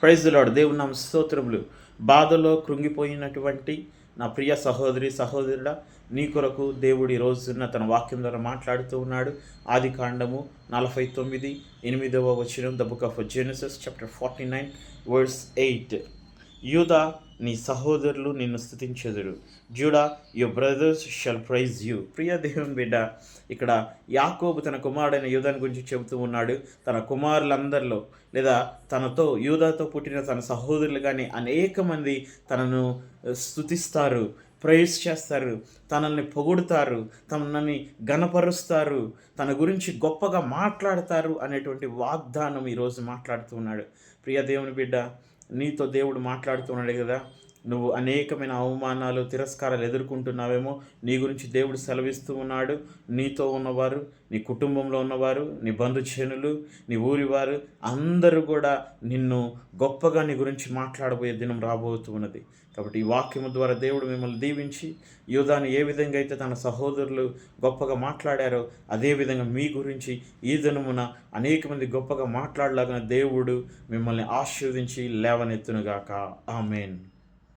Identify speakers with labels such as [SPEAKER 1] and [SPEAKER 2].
[SPEAKER 1] Praise the lord. దేవుని నామ స్తోత్రములు. బాధలో కృంగిపోయినటువంటి నా ప్రియ సహోదరి సహోదరుడా, నీ కొరకు దేవుడు ఈ రోజున తన వాక్యం ద్వారా మాట్లాడుతూ ఉన్నాడు. ఆది కాండము 49:8 the book of Genesis chapter 49 verse 8. యూదా, నీ సహోదరులు నిన్ను స్తుతించెదరు. Judah, your brothers shall praise you. ప్రియ దేవుని బిడ్డ, ఇక్కడ యాకోబు తన కుమారుడైన యూదాని గురించి చెబుతూ ఉన్నాడు. తన కుమారులందరిలో లేదా తనతో యూదాతో పుట్టిన తన సహోదరులు కానీ అనేక మంది తనను స్తుతిస్తారు, ప్రైజ్ చేస్తారు, తనల్ని పొగుడుతారు, తనని గణపరుస్తారు, తన గురించి గొప్పగా మాట్లాడతారు అనేటువంటి వాగ్దానం ఈరోజు మాట్లాడుతూ ఉన్నాడు. ప్రియ దేవుని బిడ్డ, నీతో దేవుడు మాట్లాడుతున్నాడు కదా. నువ్వు అనేకమైన అవమానాలు, తిరస్కారాలు ఎదుర్కొంటున్నావేమో. నీ గురించి దేవుడు సెలవిస్తూ ఉన్నాడు. నీతో ఉన్నవారు, నీ కుటుంబంలో ఉన్నవారు, నీ బంధుజనులు, నీ ఊరివారు అందరూ కూడా నిన్ను గొప్పగా నీ గురించి మాట్లాడబోయే దినం రాబోతూ ఉన్నది. కాబట్టి ఈ వాక్యము ద్వారా దేవుడు మిమ్మల్ని దీవించి, యూదాను ఏ విధంగా అయితే తన సహోదరులు గొప్పగా మాట్లాడారో అదేవిధంగా మీ గురించి ఈ దినమున అనేక మంది గొప్పగా మాట్లాడలాగిన దేవుడు మిమ్మల్ని ఆశీర్వదించి లేవనెత్తునుగాక. ఆమేన్.